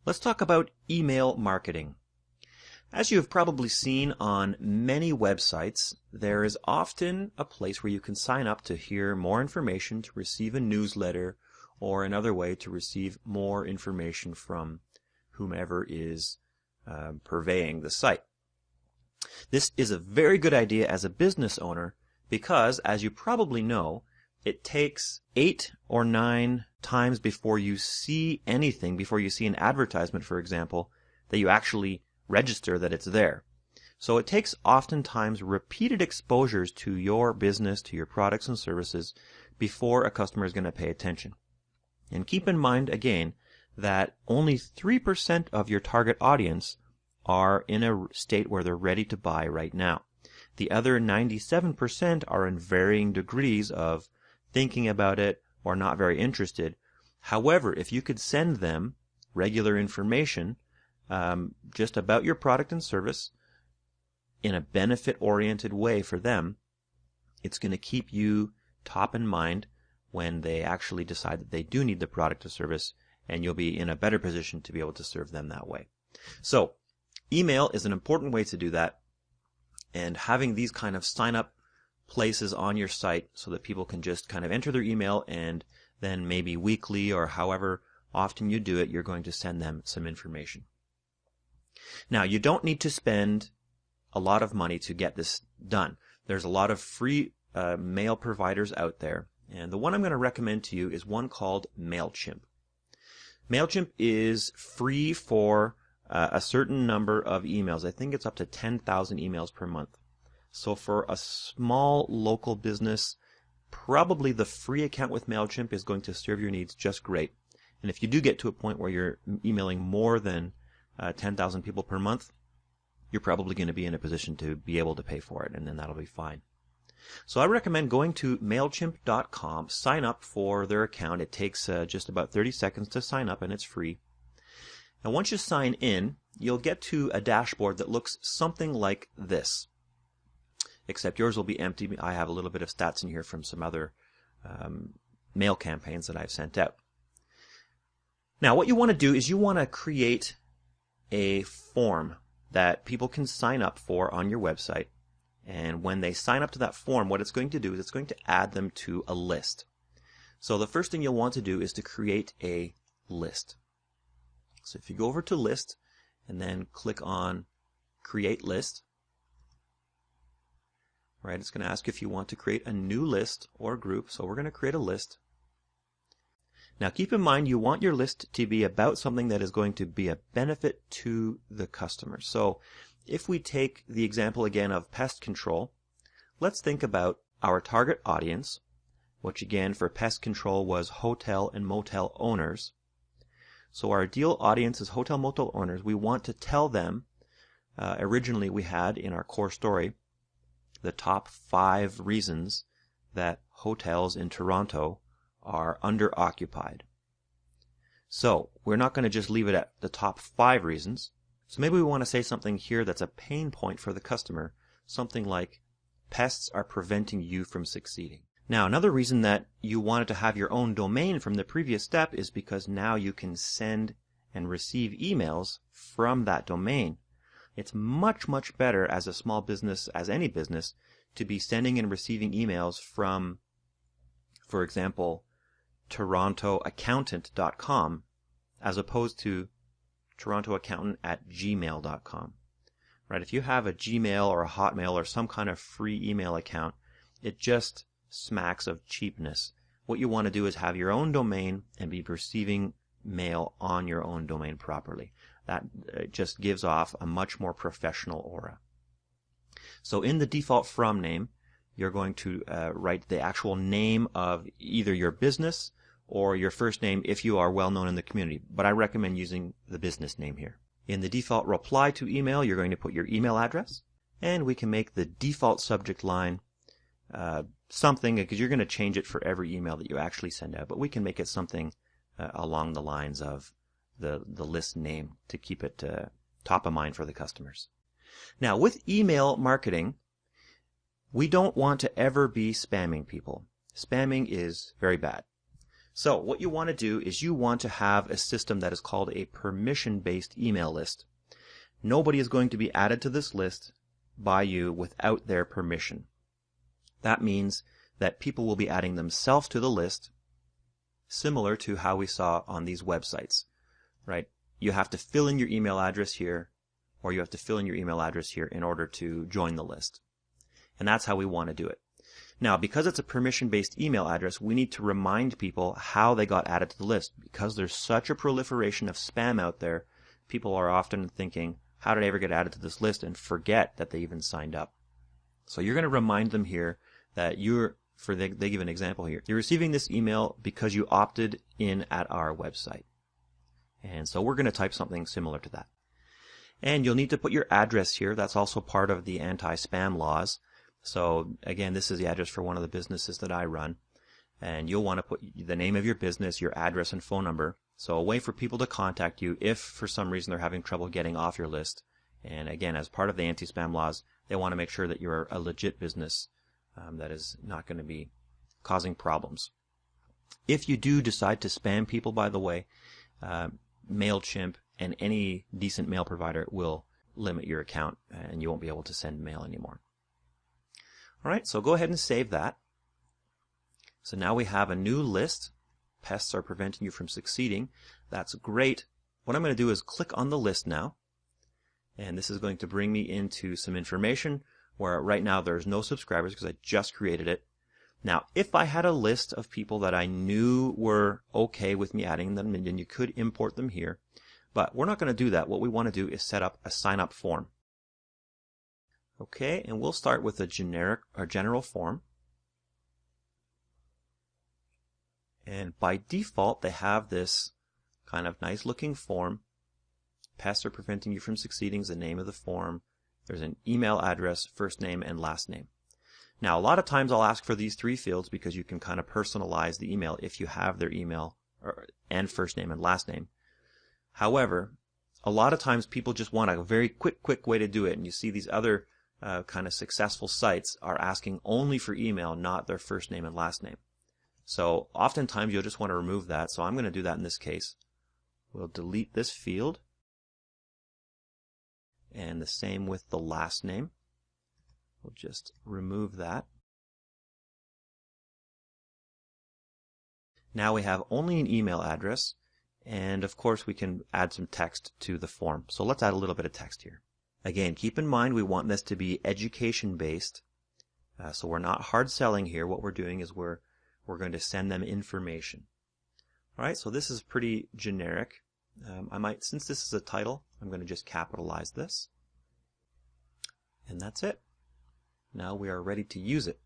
Let's talk about email marketing. As you have probably seen on many websites, there is often a place where you can sign up to hear more information, to receive a newsletter, or another way to receive more information from whomever is purveying the site. This is a very good idea as a business owner because, as you probably know, it takes 8 or 9 times before you see anything, before you see an advertisement, for example, that you actually register that it's there. So it takes oftentimes repeated exposures to your business, to your products and services, before a customer is going to pay attention. And keep in mind, again, that only 3% of your target audience are in a state where they're ready to buy right now. The other 97% are in varying degrees of thinking about it or not very interested. However, if you could send them regular information just about your product and service in a benefit-oriented way for them, it's going to keep you top in mind when they actually decide that they do need the product or service, and you'll be in a better position to be able to serve them that way. So, email is an important way to do that, and having these kind of sign-up places on your site so that people can just kind of enter their email, and then maybe weekly or however often you do it, you're going to send them some information. Now, you don't need to spend a lot of money to get this done. There's a lot of free mail providers out there, and the one I'm going to recommend to you is one called MailChimp. MailChimp is free for a certain number of emails. I think it's up to 10,000 emails per month. So for a small local business, probably the free account with MailChimp is going to serve your needs just great. And if you do get to a point where you're emailing more than 10,000 people per month, you're probably going to be in a position to be able to pay for it, and then that'll be fine. So I recommend going to MailChimp.com, sign up for their account. It takes just about 30 seconds to sign up, and it's free. And once you sign in, you'll get to a dashboard that looks something like this. Except yours will be empty. I have a little bit of stats in here from some other mail campaigns that I've sent out. Now, what you want to do is you want to create a form that people can sign up for on your website. And when they sign up to that form, what it's going to do is it's going to add them to a list. So the first thing you'll want to do is to create a list. So if you go over to List and then click on Create List, right, it's going to ask if you want to create a new list or group. So we're going to create a list. Now keep in mind you want your list to be about something that is going to be a benefit to the customer. So if we take the example again of pest control, let's think about our target audience, which again for pest control was hotel and motel owners. So our ideal audience is hotel motel owners. We want to tell them, originally we had in our core story, the top 5 reasons that hotels in Toronto are underoccupied. So we're not going to just leave it at the top 5 reasons. So maybe we want to say something here that's a pain point for the customer, something like pests are preventing you from succeeding. Now, another reason that you wanted to have your own domain from the previous step is because now you can send and receive emails from that domain. It's much, much better as a small business, as any business, to be sending and receiving emails from, for example, torontoaccountant.com as opposed to torontoaccountant@gmail.com. Right? If you have a Gmail or a Hotmail or some kind of free email account, it just smacks of cheapness. What you want to do is have your own domain and be receiving mail on your own domain properly. That just gives off a much more professional aura. So in the default from name, you're going to write the actual name of either your business or your first name if you are well known in the community. But I recommend using the business name here. In the default reply to email, you're going to put your email address, and we can make the default subject line something, because you're going to change it for every email that you actually send out, but we can make it something along the lines of the list name to keep it top of mind for the customers. Now, with email marketing, we don't want to ever be spamming people. Spamming is very bad. So what you want to do is you want to have a system that is called a permission-based email list. Nobody is going to be added to this list by you without their permission. That means that people will be adding themselves to the list, similar to how we saw on these websites, right? You have to fill in your email address here, or you have to fill in your email address here in order to join the list. And that's how we want to do it. Now, because it's a permission-based email address, we need to remind people how they got added to the list. Because there's such a proliferation of spam out there, people are often thinking, how did I ever get added to this list, and forget that they even signed up. So you're going to remind them here that they give an example here. You're receiving this email because you opted in at our website. And so we're going to type something similar to that. And you'll need to put your address here. That's also part of the anti-spam laws. So again, this is the address for one of the businesses that I run. And you'll want to put the name of your business, your address, and phone number. So a way for people to contact you if for some reason they're having trouble getting off your list. And again, as part of the anti-spam laws, they want to make sure that you're a legit business that is not going to be causing problems. If you do decide to spam people, by the way, MailChimp and any decent mail provider will limit your account and you won't be able to send mail anymore. All right, so go ahead and save that. So now we have a new list. Pests are preventing you from succeeding. That's great. What I'm going to do is click on the list now. And this is going to bring me into some information where right now there's no subscribers because I just created it. Now, if I had a list of people that I knew were okay with me adding them, then you could import them here. But we're not going to do that. What we want to do is set up a sign-up form. Okay, and we'll start with a general form. And by default, they have this kind of nice looking form. Pests are preventing you from succeeding is the name of the form. There's an email address, first name, and last name. Now, a lot of times I'll ask for these three fields because you can kind of personalize the email if you have their email and first name and last name. However, a lot of times people just want a very quick way to do it. And you see these other kind of successful sites are asking only for email, not their first name and last name. So oftentimes you'll just want to remove that. So I'm going to do that in this case. We'll delete this field. And the same with the last name. We'll just remove that. Now we have only an email address. And of course we can add some text to the form. So let's add a little bit of text here. Again, keep in mind we want this to be education based. So we're not hard selling here. What we're doing is we're going to send them information. All right, so this is pretty generic. Since this is a title, I'm going to just capitalize this. And that's it. Now we are ready to use it.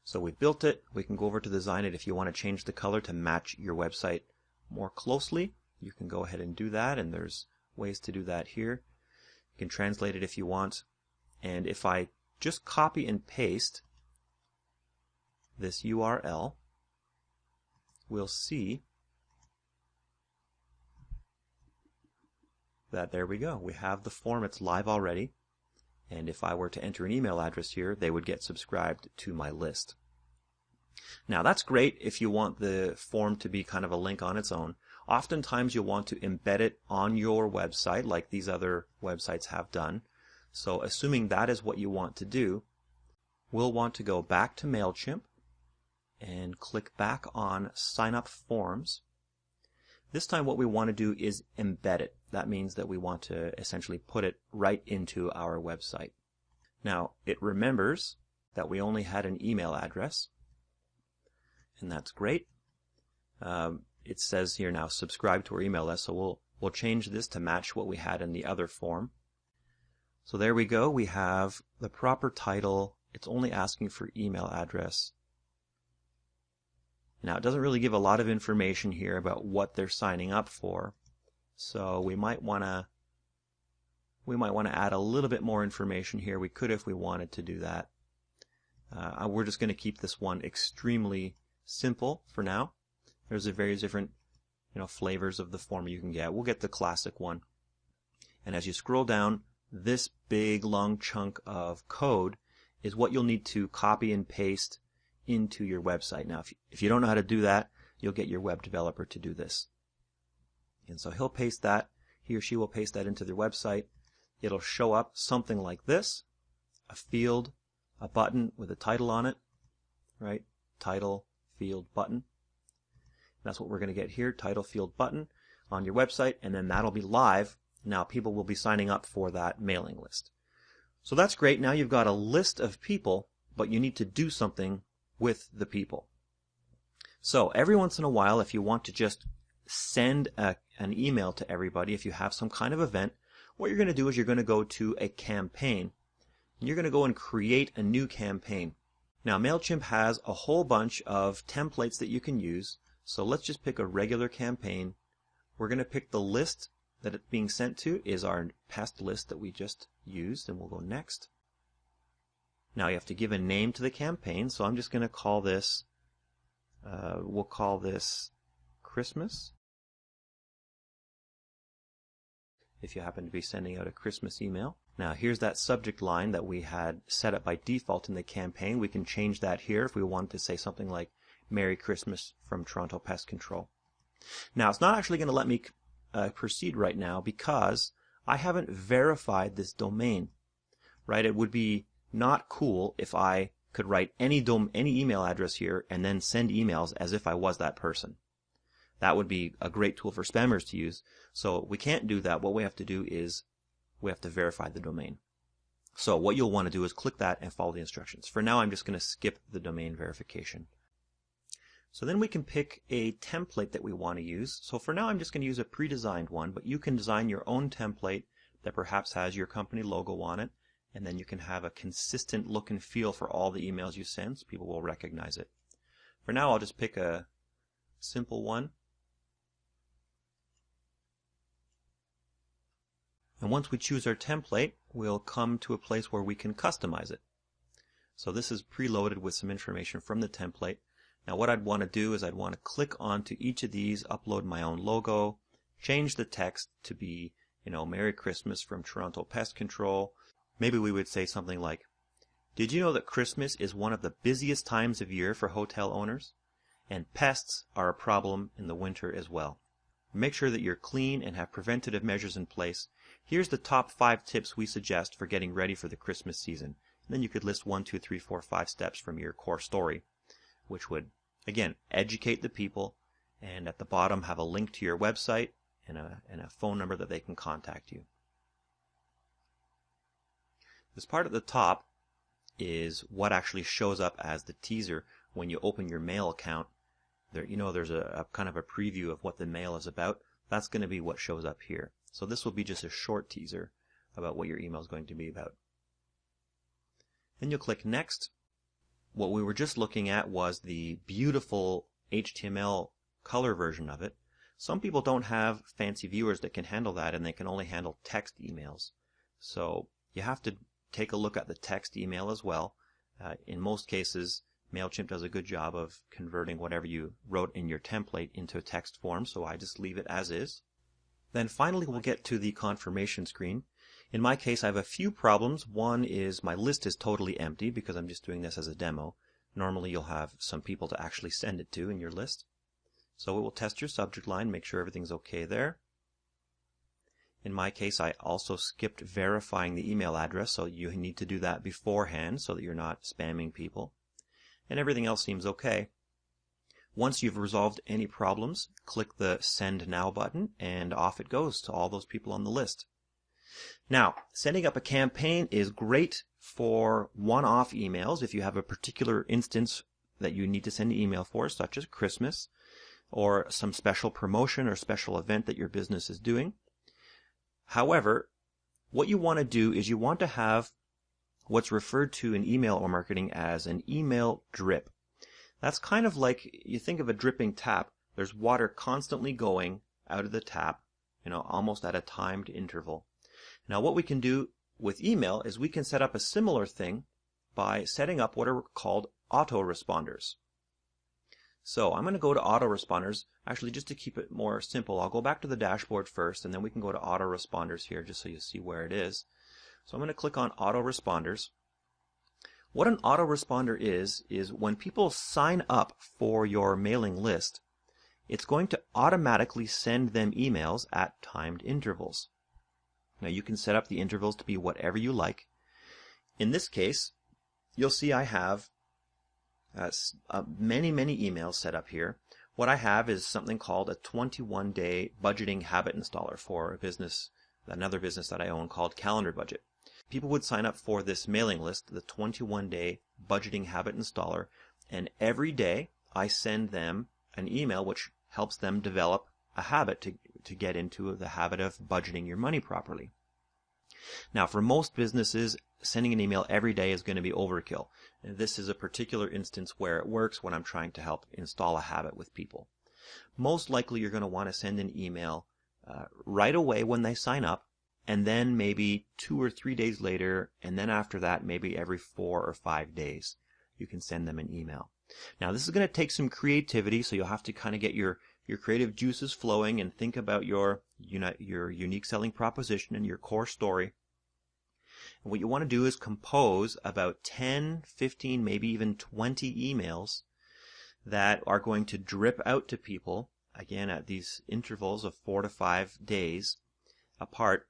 So we built it. We can go over to design it. If you want to change the color to match your website more closely, you can go ahead and do that. And there's ways to do that here. You can translate it if you want. And if I just copy and paste this URL, we'll see that there we go. We have the form. It's live already. And if I were to enter an email address here, they would get subscribed to my list. Now that's great if you want the form to be kind of a link on its own. Oftentimes you'll want to embed it on your website like these other websites have done. So assuming that is what you want to do, we'll want to go back to MailChimp and click back on Sign Up Forms. This time what we want to do is embed it. That means that we want to essentially put it right into our website. Now, it remembers that we only had an email address, and that's great. It says here now, subscribe to our email list, so we'll change this to match what we had in the other form. So there we go. We have the proper title. It's only asking for email address. Now, it doesn't really give a lot of information here about what they're signing up for. So we might want to add a little bit more information here. We could if we wanted to do that. We're just going to keep this one extremely simple for now. There's a various different flavors of the form you can get. We'll get the classic one. And as you scroll down, this big long chunk of code is what you'll need to copy and paste into your website. Now, if you don't know how to do that, you'll get your web developer to do this. And so he'll paste that, he or she will paste that into their website. It'll show up something like this, a field, a button with a title on it, right? Title, field, button. That's what we're going to get here, title, field, button on your website, and then that'll be live. Now people will be signing up for that mailing list. So that's great. Now you've got a list of people, but you need to do something with the people. So every once in a while, if you want to just send an email to everybody, if you have some kind of event, what you're going to do is you're going to go to a campaign. And you're going to go and create a new campaign. Now MailChimp has a whole bunch of templates that you can use. So let's just pick a regular campaign. We're going to pick the list that it's being sent to is our past list that we just used, and we'll go next. Now you have to give a name to the campaign, so I'm just going to call this, we'll call this Christmas. If you happen to be sending out a Christmas email. Now here's that subject line that we had set up by default in the campaign. We can change that here if we want to say something like Merry Christmas from Toronto Pest Control. Now it's not actually going to let me proceed right now because I haven't verified this domain, right? It would be not cool if I could write any email address here and then send emails as if I was that person. That would be a great tool for spammers to use. So we can't do that. What we have to do is we have to verify the domain. So what you'll want to do is click that and follow the instructions. For now, I'm just going to skip the domain verification. So then we can pick a template that we want to use. So for now, I'm just going to use a pre-designed one, but you can design your own template that perhaps has your company logo on it, and then you can have a consistent look and feel for all the emails you send, so people will recognize it. For now, I'll just pick a simple one. And once we choose our template, we'll come to a place where we can customize it. So this is preloaded with some information from the template. Now what I'd want to do is I'd want to click onto each of these, upload my own logo, change the text to be, Merry Christmas from Toronto Pest Control. Maybe we would say something like, did you know that Christmas is one of the busiest times of year for hotel owners? And pests are a problem in the winter as well. Make sure that you're clean and have preventative measures in place. Here's the top 5 tips we suggest for getting ready for the Christmas season. And then you could list 1, 2, 3, 4, 5 steps from your core story, which would, again, educate the people, and at the bottom have a link to your website and a phone number that they can contact you. This part at the top is what actually shows up as the teaser when you open your mail account. There's a kind of a preview of what the mail is about. That's going to be what shows up here. So this will be just a short teaser about what your email is going to be about. Then you'll click Next. What we were just looking at was the beautiful HTML color version of it. Some people don't have fancy viewers that can handle that, and they can only handle text emails. So you have to take a look at the text email as well. In most cases, MailChimp does a good job of converting whatever you wrote in your template into a text form, so I just leave it as is. Then finally we'll get to the confirmation screen. In my case, I have a few problems. One is my list is totally empty because I'm just doing this as a demo. Normally you'll have some people to actually send it to in your list. So it will test your subject line, make sure everything's okay there. In my case, I also skipped verifying the email address, so you need to do that beforehand so that you're not spamming people. And everything else seems okay. Once you've resolved any problems, click the Send Now button, and off it goes to all those people on the list. Now, setting up a campaign is great for one-off emails if you have a particular instance that you need to send an email for, such as Christmas, or some special promotion or special event that your business is doing. However, what you want to do is you want to have what's referred to in email or marketing as an email drip. That's kind of like, you think of a dripping tap. There's water constantly going out of the tap, almost at a timed interval. Now what we can do with email is we can set up a similar thing by setting up what are called autoresponders. So I'm going to go to autoresponders. Actually, just to keep it more simple, I'll go back to the dashboard first, and then we can go to autoresponders here just so you see where it is. So I'm going to click on autoresponders. What an autoresponder is when people sign up for your mailing list, it's going to automatically send them emails at timed intervals. Now you can set up the intervals to be whatever you like. In this case, you'll see I have many emails set up here. What I have is something called a 21-day budgeting habit installer for a business, another business that I own called Calendar Budget. People would sign up for this mailing list, the 21-day budgeting habit installer, and every day I send them an email which helps them develop a habit to get into the habit of budgeting your money properly. Now, for most businesses, sending an email every day is going to be overkill. And this is a particular instance where it works when I'm trying to help install a habit with people. Most likely you're going to want to send an email right away when they sign up, and then maybe 2 or 3 days later, and then after that, maybe every 4 or 5 days, you can send them an email. Now, this is going to take some creativity, so you'll have to kind of get your creative juices flowing and think about your unique selling proposition and your core story. And what you want to do is compose about 10, 15, maybe even 20 emails that are going to drip out to people, again, at these intervals of 4 to 5 days apart.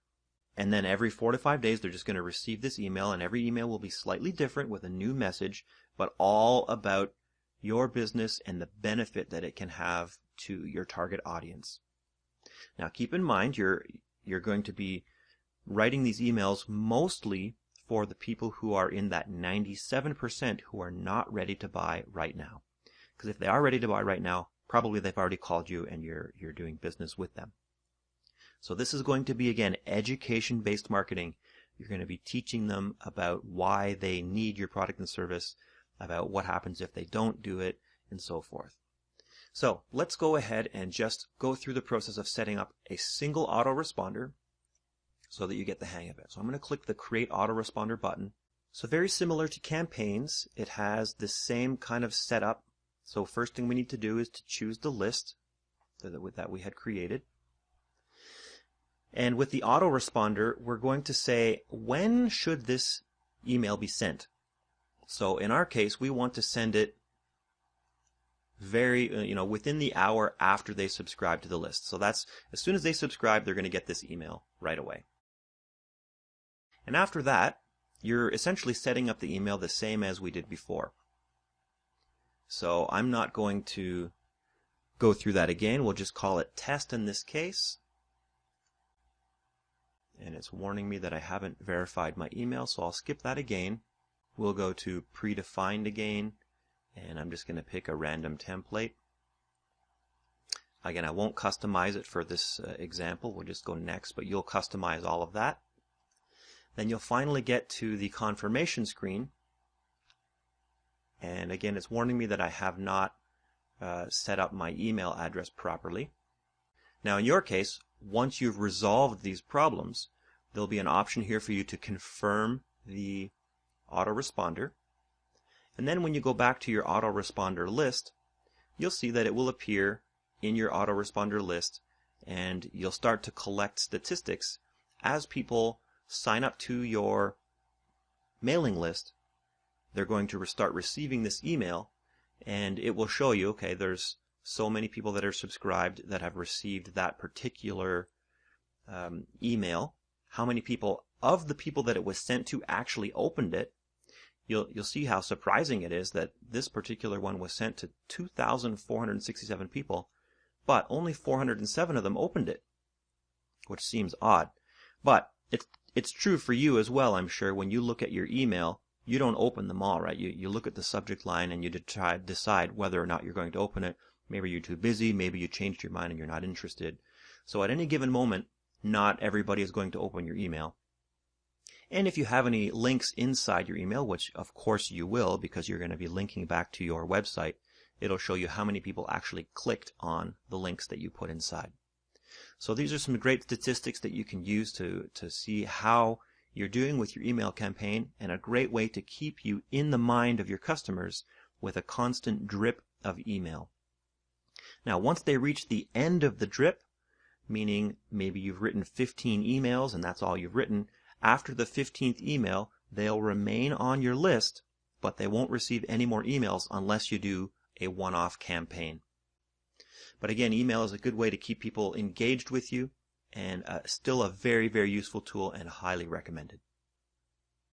And then every 4 to 5 days, they're just going to receive this email, and every email will be slightly different with a new message, but all about your business and the benefit that it can have to your target audience. Now, keep in mind, you're going to be writing these emails mostly for the people who are in that 97% who are not ready to buy right now. Because if they are ready to buy right now, probably they've already called you and you're doing business with them. So this is going to be, again, education-based marketing. You're going to be teaching them about why they need your product and service, about what happens if they don't do it, and so forth. So let's go ahead and just go through the process of setting up a single autoresponder so that you get the hang of it. So I'm going to click the Create Autoresponder button. So very similar to campaigns, it has the same kind of setup. So first thing we need to do is to choose the list that we had created. And with the autoresponder, we're going to say, when should this email be sent? So in our case, we want to send it within the hour after they subscribe to the list. So that's, as soon as they subscribe, they're going to get this email right away. And after that, you're essentially setting up the email the same as we did before. So I'm not going to go through that again. We'll just call it test in this case. And it's warning me that I haven't verified my email, so I'll skip that again. We'll go to predefined again, and I'm just going to pick a random template. Again, I won't customize it for this example. We'll just go next, but you'll customize all of that. Then you'll finally get to the confirmation screen. And again, it's warning me that I have not set up my email address properly. Now, in your case, once you've resolved these problems, there'll be an option here for you to confirm the autoresponder. And then when you go back to your autoresponder list, you'll see that it will appear in your autoresponder list, and you'll start to collect statistics as people sign up to your mailing list. They're going to start receiving this email, and it will show you, okay, there's so many people that are subscribed that have received that particular email. How many people of the people that it was sent to actually opened it? You'll see how surprising it is that this particular one was sent to 2,467 people, but only 407 of them opened it, which seems odd. But it's true for you as well, I'm sure. When you look at your email, you don't open them all, right? You look at the subject line and you decide whether or not you're going to open it. Maybe you're too busy, maybe you changed your mind and you're not interested. So at any given moment, not everybody is going to open your email. And if you have any links inside your email, which of course you will because you're going to be linking back to your website, it'll show you how many people actually clicked on the links that you put inside. So these are some great statistics that you can use to see how you're doing with your email campaign, and a great way to keep you in the mind of your customers with a constant drip of email. Now, once they reach the end of the drip, meaning maybe you've written 15 emails and that's all you've written, after the 15th email, they'll remain on your list, but they won't receive any more emails unless you do a one-off campaign. But again, email is a good way to keep people engaged with you, and still a very, very useful tool and highly recommended.